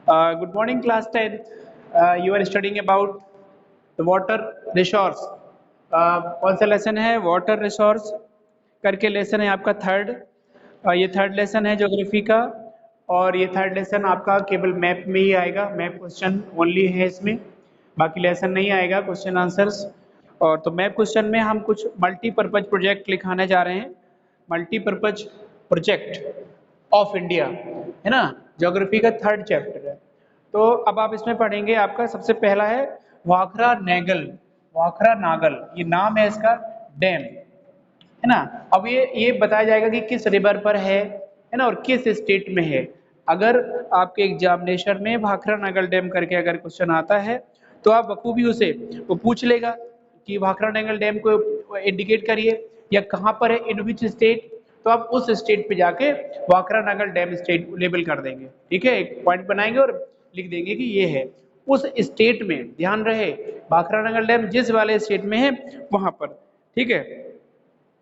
Good morning, class 10. You are studying about the water resource. कौन सा lesson है? Water resource करके lesson है आपका थर्ड। ये थर्ड लेसन है ज्योग्राफी का, और ये थर्ड लेसन आपका केवल मैप में ही आएगा। मैप क्वेश्चन ओनली है इसमें, बाकी लेसन नहीं आएगा क्वेश्चन आंसर्स। और तो मैप क्वेश्चन में हम कुछ मल्टीपर्पज प्रोजेक्ट लिखाने जा रहे हैं। मल्टीपर्पज प्रोजेक्ट ऑफ इंडिया है ना, ज्योग्राफी का थर्ड चैप्टर है। तो अब आप इसमें पढ़ेंगे, आपका सबसे पहला है वाखरा नैगल। वाखरा नागल ये नाम है इसका, डैम है ना। अब ये बताया जाएगा कि किस रिवर पर है ना, और किस स्टेट में है। अगर आपके एग्जामिनेशन में भाखरा नागल डैम करके अगर क्वेश्चन आता है तो आप बखूबी उसे वो पूछ लेगा कि भाखरा नागल डैम को इंडिकेट करिए या कहाँ पर है, इन विच स्टेट। तो आप उस स्टेट पे जाके वाखरा नागल डैम स्टेट लेबल कर देंगे, ठीक है। एक पॉइंट बनाएंगे और लिख देंगे कि ये है उस स्टेट में। ध्यान रहे भाखरा नागल डैम जिस वाले स्टेट में है वहां पर, ठीक है।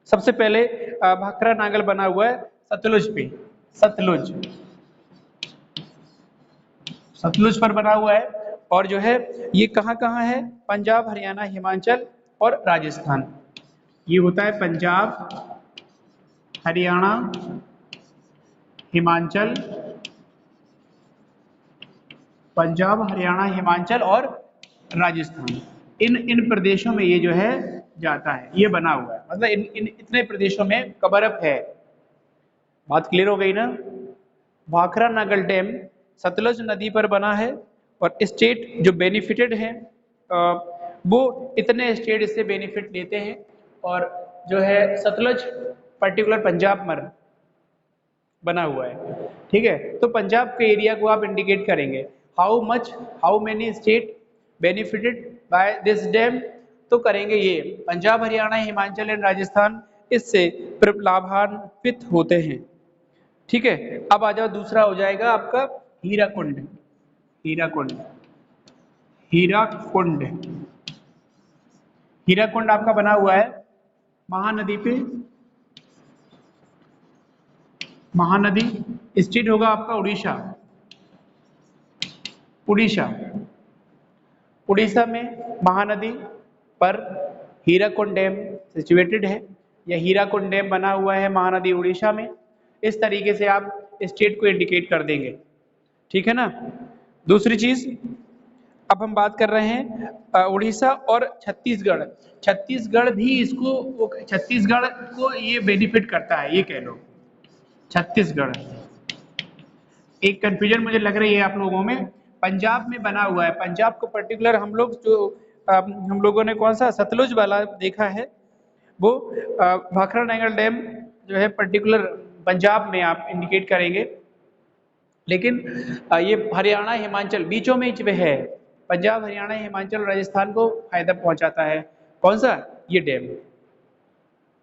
सबसे पहले भाखरा नागल बना हुआ है सतलुज पे। सतलुज सतलुज पर बना हुआ है, और जो है ये कहाँ कहाँ है? पंजाब, हरियाणा, हिमाचल और राजस्थान। ये होता है पंजाब, हरियाणा, हिमाचल, पंजाब, हरियाणा, हिमाचल और राजस्थान। इन प्रदेशों में ये जो है जाता है, ये बना हुआ है। मतलब इन इतने प्रदेशों में कवर अप है। बात क्लियर हो गई ना। भाखरा नागल डैम सतलुज नदी पर बना है, और स्टेट जो बेनिफिटेड हैं वो इतने स्टेट इससे बेनिफिट लेते हैं। और जो है सतलुज पर्टिकुलर पंजाब में बना हुआ है, ठीक है। तो पंजाब के एरिया को आप इंडिकेट करेंगे, how many state benefited by this dam. तो करेंगे ये पंजाब, हरियाणा, हिमाचल एंड राजस्थान इससे लाभान्वित होते हैं, ठीक है। अब आ जाओ, दूसरा हो जाएगा आपका हीराकुंड। हीराकुंड हीराकुंड हीराकुंड आपका बना हुआ है महानदी पे। महानदी स्टेट होगा आपका उड़ीसा। उड़ीसा उड़ीसा में महानदी पर हीराकुंड डैम सिचुएटेड है, या हीराकुंड डैम बना हुआ है महानदी उड़ीसा में। इस तरीके से आप स्टेट को इंडिकेट कर देंगे, ठीक है ना। दूसरी चीज, अब हम बात कर रहे हैं उड़ीसा और छत्तीसगढ़। छत्तीसगढ़ भी इसको, छत्तीसगढ़ को ये बेनिफिट करता है, ये कह लो। छत्तीसगढ़, एक कंफ्यूजन मुझे लग रही है आप लोगों में, पंजाब में बना हुआ है। पंजाब को पर्टिकुलर हम लोग जो हम लोगों ने कौन सा सतलुज वाला देखा है, वो भाखरा नागल डैम जो है पर्टिकुलर पंजाब में आप इंडिकेट करेंगे। लेकिन ये हरियाणा, हिमाचल बीचों में है। पंजाब, हरियाणा, हिमाचल, राजस्थान को फायदा पहुंचाता है कौन सा? ये डैम।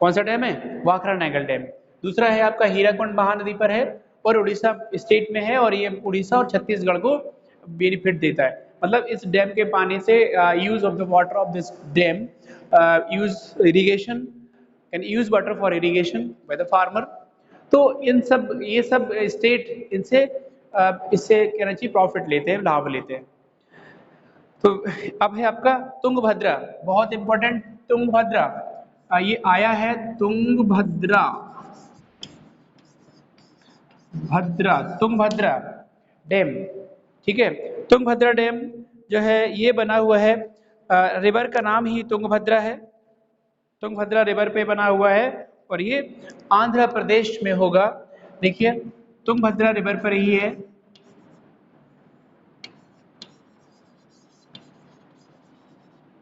कौन सा डैम है? भाखरा नागल डैम। दूसरा है आपका हीराकुंड महानदी पर है, और उड़ीसा स्टेट में है, और ये उड़ीसा और छत्तीसगढ़ को बेनिफिट देता है। मतलब इस डैम के पानी से use of the water of this dam, use irrigation, can use water for irrigation by the farmer. तो इन सब ये सब स्टेट इनसे इससे कहना चाहिए प्रॉफिट लेते हैं, लाभ लेते हैं। तो अब है आपका तुंगभद्रा, बहुत इंपॉर्टेंट। तुंगभद्रा ये आया है तुंगभद्रा, तुंगभद्रा डैम, ठीक है। तुंगभद्रा डैम जो है ये बना हुआ है, रिवर का नाम ही तुंगभद्रा है। तुंगभद्रा रिवर पे बना हुआ है, और ये आंध्र प्रदेश में होगा। देखिए तुंगभद्रा रिवर पर ही है।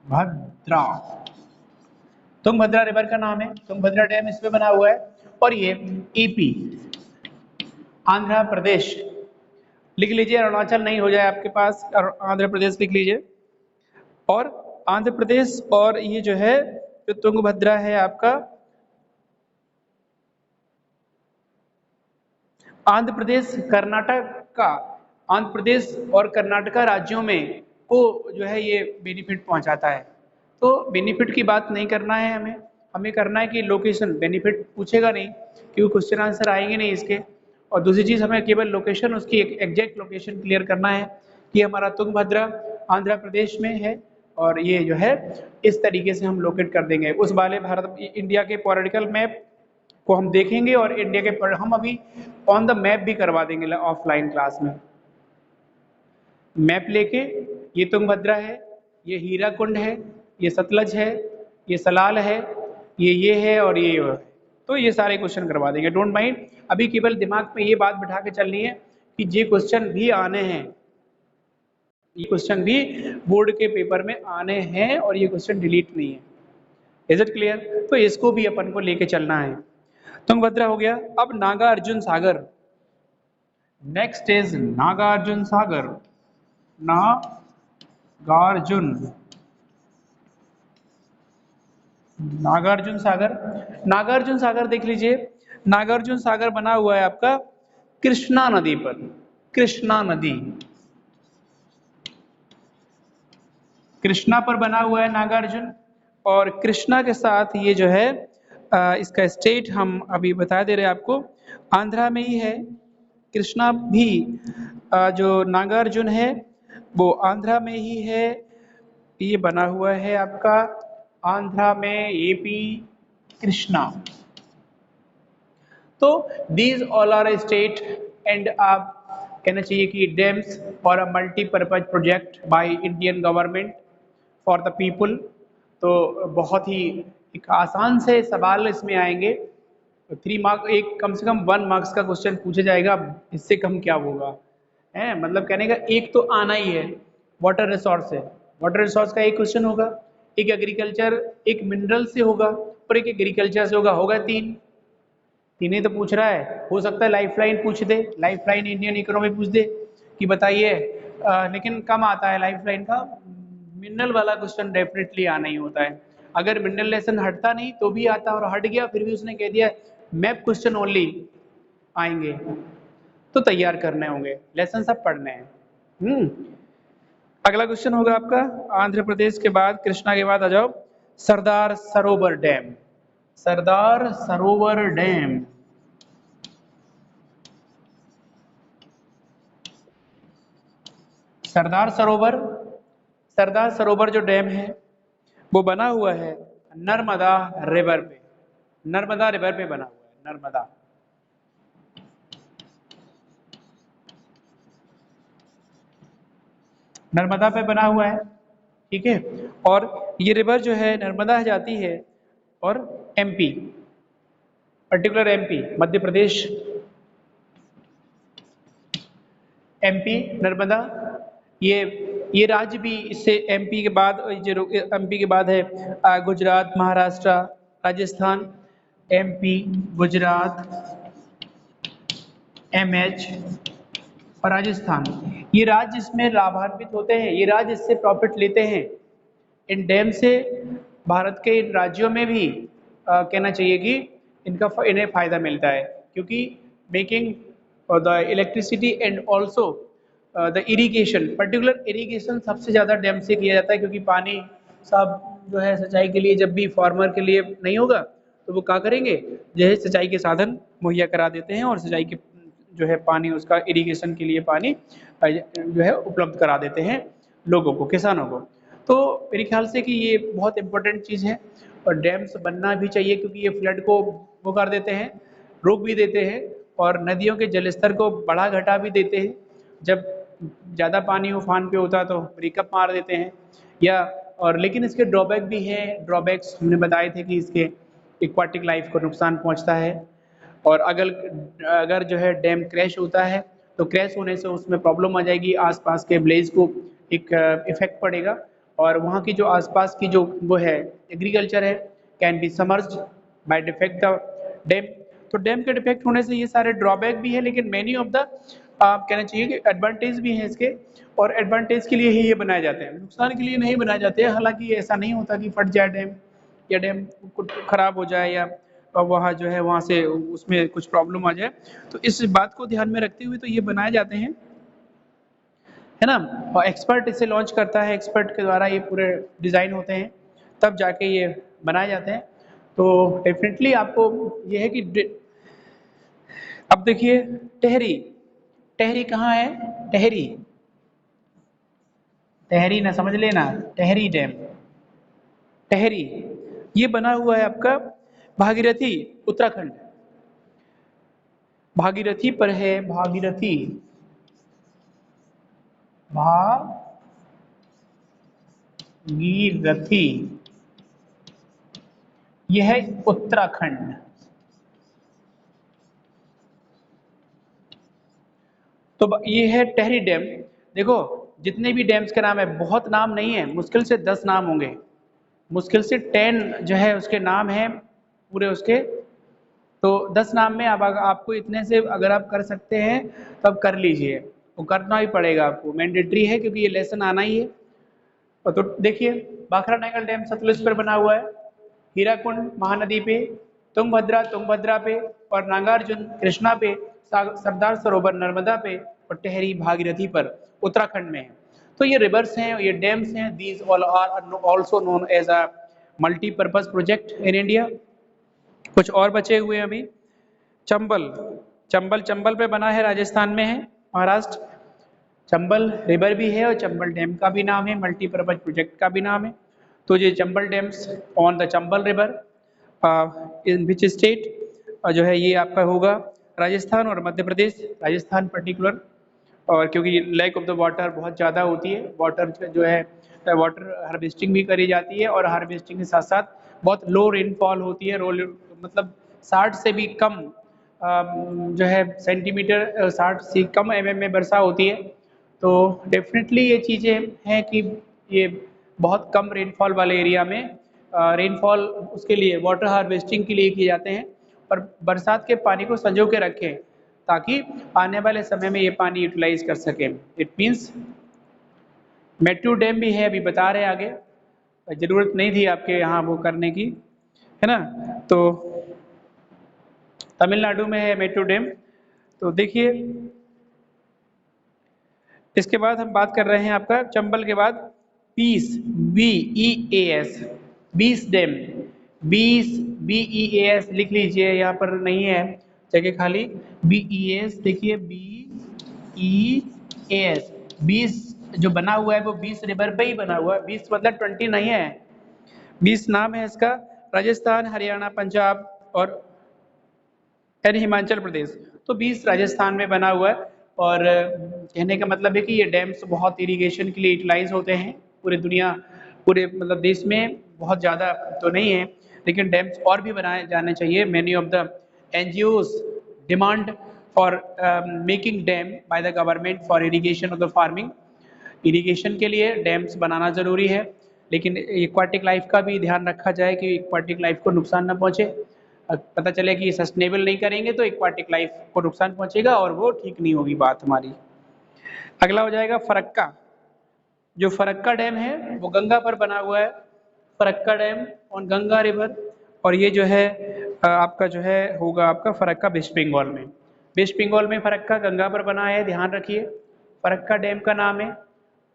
भद्रा, तुंगभद्रा रिवर का नाम है, तुंगभद्रा डैम इस पे बना हुआ है। और ये ईपी आंध्र प्रदेश लिख लीजिए, अरुणाचल नहीं हो जाए आपके पास, आंध्र प्रदेश लिख लीजिए। और आंध्र प्रदेश, और ये जो है जो तुंगभद्रा है आपका आंध्र प्रदेश, कर्नाटक का, आंध्र प्रदेश और कर्नाटका राज्यों में को जो है ये बेनिफिट पहुंचाता है। तो बेनिफिट की बात नहीं करना है हमें करना है कि लोकेशन, बेनिफिट पूछेगा नहीं क्योंकि क्वेश्चन आंसर आएंगे नहीं इसके। और दूसरी चीज़ हमें केवल लोकेशन, उसकी एग्जैक्ट लोकेशन क्लियर करना है कि हमारा तुंगभद्रा आंध्र प्रदेश में है और ये जो है इस तरीके से हम लोकेट कर देंगे। उस वाले भारत इंडिया के पॉलिटिकल मैप को हम देखेंगे और इंडिया के हम अभी ऑन द मैप भी करवा देंगे ऑफलाइन क्लास में। मैप लेके ये तुंगभद्रा है, ये हीराकुंड है, ये सतलज है, ये सलाल है, ये है और ये है। तो ये सारे क्वेश्चन करवा देंगे, डोंट माइंड। अभी केवल दिमाग में ये बात बिठा के चलनी है कि ये क्वेश्चन भी आने हैं, ये क्वेश्चन भी बोर्ड के पेपर में आने हैं और ये क्वेश्चन डिलीट नहीं है। Is it clear? तो इसको भी अपन को लेके चलना है। तुंगभद्रा हो गया। अब नागार्जुन सागर, नेक्स्ट इज नागार्जुन सागर। नागार्जुन नागार्जुन सागर, नागार्जुन सागर देख लीजिए। नागार्जुन सागर बना हुआ है आपका कृष्णा नदी पर, कृष्णा नदी, कृष्णा पर बना हुआ है नागार्जुन। और कृष्णा के साथ ये जो है इसका स्टेट हम अभी बता दे रहे हैं आपको, आंध्रा में ही है। कृष्णा भी जो नागार्जुन है वो आंध्रा में ही है। ये बना हुआ है आपका आंध्रा में, एपी, कृष्णा। तो these all are state and आप कहना चाहिए कि डैम्स और a multipurpose project by Indian government for the people. तो बहुत ही एक आसान से सवाल इसमें आएंगे। 3 मार्क, एक कम से कम 1 मार्क्स का क्वेश्चन पूछा जाएगा, इससे कम क्या होगा है। मतलब कहने का एक तो आना ही है, वाटर रिसोर्स है, वाटर रिसोर्स का एक क्वेश्चन होगा, एक एग्रीकल्चर एक मिनरल से होगा और एक एग्रीकल्चर से होगा। होगा 3 ही तो पूछ रहा है। हो सकता है लाइफलाइन पूछ दे, लाइफलाइन इंडियन इकोनॉमी पूछ दे कि बताइए, लेकिन कम आता है लाइफलाइन का। मिनरल वाला क्वेश्चन डेफिनेटली आना ही होता है। अगर मिनरल लेसन हटता नहीं तो भी आता, और हट गया फिर भी उसने कह दिया मैप क्वेश्चन ओनली आएंगे, तो तैयार करने होंगे, लेसन सब पढ़ने हैं। अगला क्वेश्चन होगा आपका आंध्र प्रदेश के बाद, कृष्णा के बाद आ जाओ सरदार सरोवर डैम। सरदार सरोवर डैम, सरदार सरोवर, सरदार सरोवर जो डैम है वो बना हुआ है नर्मदा रिवर पे, नर्मदा रिवर पे बना हुआ है, नर्मदा। नर्मदा पे बना हुआ है, ठीक है। और ये रिवर जो है नर्मदा जाती है और MP, particular MP Madhya Pradesh, MP Narmada, ये राज्य भी इससे एमपी के बाद, जो एमपी के बाद है गुजरात, महाराष्ट्र, राजस्थान, एमपी, गुजरात, एमएच और राजस्थान, ये राज्य इसमें लाभान्वित होते हैं, ये राज्य इससे प्रॉफिट लेते हैं। इन डैम से भारत के इन राज्यों में भी कहना चाहिए कि इन्हें फायदा मिलता है, क्योंकि making the electricity and also the irrigation, particular irrigation सबसे ज़्यादा डैम से किया जाता है, क्योंकि पानी सब जो है सिंचाई के लिए जब भी फार्मर के लिए नहीं होगा तो वो क्या करेंगे, जो है सिंचाई के साधन मुहैया करा देते हैं और सिंचाई के जो है पानी, उसका इरिगेशन के लिए पानी जो है उपलब्ध करा देते हैं लोगों को, किसानों को। तो मेरे ख्याल से कि ये बहुत इम्पोर्टेंट चीज़ है और डैम्स बनना भी चाहिए, क्योंकि ये फ्लड को वो कर देते हैं, रोक भी देते हैं और नदियों के जलस्तर को बढ़ा घटा भी देते हैं। जब ज़्यादा पानी उफान पे होता है तो ब्रेकअप मार देते हैं या, और लेकिन इसके ड्रॉबैक भी हैं। ड्रॉबैक्स हमने बताए थे कि इसके एक्वाटिक लाइफ को नुकसान पहुंचता है, और अगर जो है डैम क्रैश होता है तो क्रैश होने से उसमें प्रॉब्लम आ जाएगी, आसपास के विलेज को एक इफेक्ट पड़ेगा, और वहाँ की जो आसपास की जो वो है एग्रीकल्चर है can be submerged by defect the dam. तो डैम के डिफेक्ट होने से ये सारे ड्रॉबैक भी है, लेकिन मैनी ऑफ द कहना चाहिए कि एडवांटेज भी हैं इसके, और एडवांटेज के लिए ही ये बनाए जाते हैं, नुकसान के लिए नहीं बनाए जाते हैं। हालांकि ऐसा नहीं होता कि फट जाए डैम या डैम खराब हो जाए या वहाँ जो है वहाँ से उसमें कुछ प्रॉब्लम आ जाए, तो इस बात को ध्यान में रखते हुए तो ये बनाए जाते हैं, है ना। और एक्सपर्ट इसे लॉन्च करता है, एक्सपर्ट के द्वारा ये पूरे डिज़ाइन होते हैं, तब जाके ये बनाए जाते हैं। तो डेफिनेटली आपको ये है कि अब देखिए टेहरी, टेहरी कहाँ है? टेहरी, टेहरी ना समझ लेना, टेहरी डैम, टेहरी ये बना हुआ है आपका भागीरथी उत्तराखंड, भागीरथी पर है, भागीरथी, भागीरथी, यह है उत्तराखंड। तो ये है टेहरी डैम। देखो जितने भी डैम्स के नाम है, बहुत नाम नहीं है, मुश्किल से 10 नाम होंगे, मुश्किल से 10 जो है उसके नाम हैं पूरे उसके। तो 10 नाम में अब आपको इतने से अगर आप कर सकते हैं तो अब कर लीजिए, वो करना ही पड़ेगा आपको, मैंडेटरी है क्योंकि ये लेसन आना ही है। तो देखिए भाखड़ा नागल डैम सतलुज पर बना हुआ है, हीराकुंड महानदी पे, तुंगभद्रा पे, और नागार्जुन कृष्णा पे, सरदार सरोवर नर्मदा पे, और टेहरी भागीरथी पर उत्तराखंड में है। तो ये रिवर्स हैं, ये डैम्स हैं, these all are also known as a multipurpose project in India. कुछ और बचे हुए हैं अभी, चंबल, चंबल, चंबल पे बना है, राजस्थान में है, महाराष्ट्र। चंबल रिवर भी है और चंबल डैम का भी नाम है, मल्टीपर्पज प्रोजेक्ट का भी नाम है। तो ये Chambal dams on the Chambal river in which state, जो है ये आपका होगा राजस्थान और मध्य प्रदेश, राजस्थान पर्टिकुलर। और क्योंकि लैक ऑफ द वाटर बहुत ज़्यादा होती है, वाटर जो है वाटर हार्वेस्टिंग भी करी जाती है, और हार्वेस्टिंग के साथ साथ बहुत लो रेनफॉल होती है, मतलब 60 से भी कम जो है सेंटीमीटर, 60 से कम में वर्षा होती है। तो डेफिनेटली ये चीज़ें हैं कि ये बहुत कम रेनफॉल वाले एरिया में रेनफॉल उसके लिए वाटर हार्वेस्टिंग के लिए किए जाते हैं, और बरसात के पानी को संजो के रखें ताकि आने वाले समय में ये पानी यूटिलाइज कर सकें। इट मीन्स मेट्रो डैम भी है, अभी बता रहे हैं आगे, ज़रूरत नहीं थी आपके यहाँ वो करने की, है ना। तो तमिलनाडु में है मेट्रो डैम। तो देखिए इसके बाद हम बात कर रहे हैं आपका चंबल के बाद बीस, BEAS, 20 डैम, 20 BEAS लिख लीजिए, यहाँ पर नहीं है जगह खाली, BEAS देखिए, BEAS 20 जो बना हुआ है वो 20 रिवर पे ही बना हुआ है, 20 मतलब 20 नहीं है, 20 नाम है इसका, राजस्थान, हरियाणा, पंजाब और हिमाचल प्रदेश। तो 20 राजस्थान में बना हुआ है। और कहने का मतलब है कि ये डैम्स बहुत इरिगेशन के लिए यूटिलाइज होते हैं पूरे दुनिया, पूरे मतलब देश में बहुत ज़्यादा तो नहीं है, लेकिन डैम्स और भी बनाए जाने चाहिए। Many of the NGOs demand for making dam by the government for irrigation of the farming. Irrigation के लिए डैम्स बनाना ज़रूरी है, लेकिन एक्वाटिक लाइफ का भी ध्यान रखा जाए कि एक्वाटिक लाइफ को नुकसान न पहुँचे। पता चले कि सस्टेनेबल नहीं करेंगे तो एक्वाटिक लाइफ को नुकसान पहुंचेगा और वो ठीक नहीं होगी बात हमारी। अगला हो जाएगा फरक्का। जो फरक्का डैम है वो गंगा पर बना हुआ है, Farakka dam on Ganga river. और ये जो है आपका जो है होगा आपका फरक्का वेस्ट बंगाल में, वेस्ट बंगाल में फरक्का गंगा पर बना है, ध्यान रखिए। फरक्का डैम का नाम है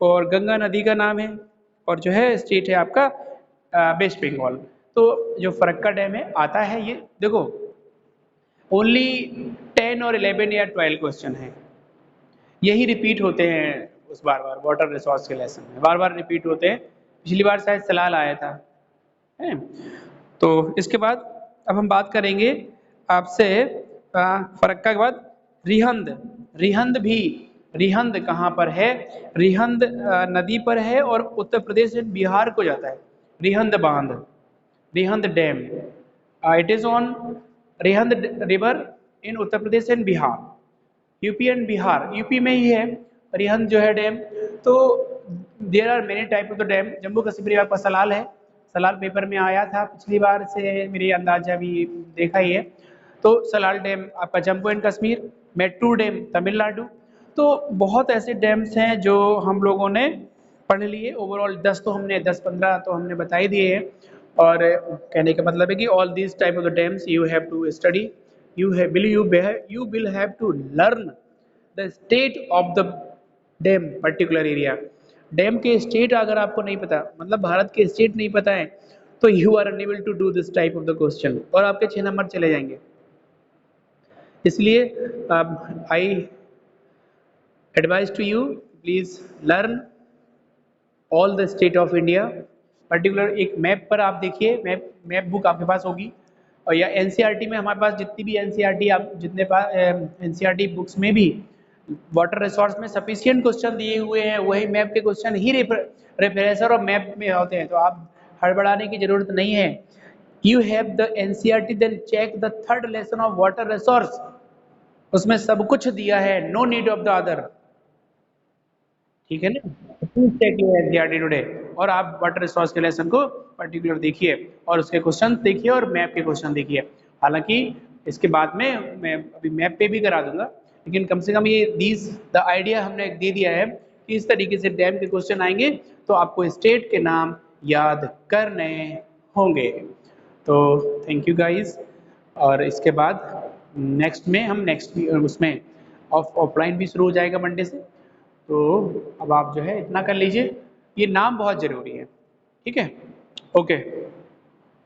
और गंगा नदी का नाम है, और जो है स्टेट है आपका वेस्ट बंगाल। तो जो फरक्का डैम है आता है, ये देखो ओनली 10 और 11 या 12 क्वेश्चन है, यही रिपीट होते हैं उस बार बार वाटर रिसोर्स के लेसन में, बार बार रिपीट होते हैं। पिछली बार शायद सलाल आया था, है। तो इसके बाद अब हम बात करेंगे आपसे फरक्का के बाद रिहंद। रिहंद भी, रिहंद कहाँ पर है? रिहंद नदी पर है और उत्तर प्रदेश से बिहार को जाता है। रिहंद बांध, Rihand dam, it is on Rihand river in Uttar Pradesh and Bihar, UP and Bihar, UP में ही है रिहंद जो है डैम। तो there are many type of the dam. Jammu Kashmir आपका सलाल है, सलाल पेपर में आया था पिछली बार से, मेरी अंदाजा भी देखा ही है। तो सलाल डैम आपका जम्मू एंड कश्मीर, मेट्टूर डैम तमिलनाडु। तो बहुत ऐसे डैम्स हैं जो हम लोगों ने पढ़ लिए, ओवरऑल 10 तो हमने 10-15 तो हमने बता ही दिए हैं। और कहने का मतलब है कि all this type of the dams you have to study, you will have to learn the state of the dam particular area। Dam के स्टेट अगर आपको नहीं पता, मतलब भारत के स्टेट नहीं पता है, तो you are unable to do this type of the question, और आपके 6 नंबर चले जाएंगे। इसलिए I advise to you please learn all the state of India. Particular एक मैप पर आप देखिए, मैप बुक आपके पास होगी, और या एनसीईआरटी में हमारे पास जितनी भी एनसीईआरटी आप जितने पास एनसीईआरटी बुक्स में भी वाटर रिसोर्स में सफिशिएंट क्वेश्चन दिए हुए हैं, वही मैप के क्वेश्चन ही रेफरेंसर और मैप में होते हैं, तो आप हड़बड़ाने की जरूरत नहीं है। You have the NCERT, then check the third lesson of water resource, उसमें सब कुछ दिया है, no need of the other, ठीक है ना। चेक योर एनसीईआरटी टुडे, और आप वाटर रिसोर्स के लेसन को पर्टिकुलर देखिए और उसके क्वेश्चन देखिए और मैप के क्वेश्चन देखिए। हालांकि इसके बाद में मैं अभी मैप पे भी करा दूंगा, लेकिन कम से कम ये दीज द आइडिया हमने दे दिया है कि इस तरीके से डैम के क्वेश्चन आएंगे तो आपको स्टेट के नाम याद करने होंगे। तो थैंक यू गाइस, और इसके बाद नेक्स्ट में हम नेक्स्ट उसमें ऑफलाइन भी शुरू हो जाएगा मंडे से, तो अब आप जो है इतना कर लीजिए, ये नाम बहुत ज़रूरी है, ठीक है। ओके।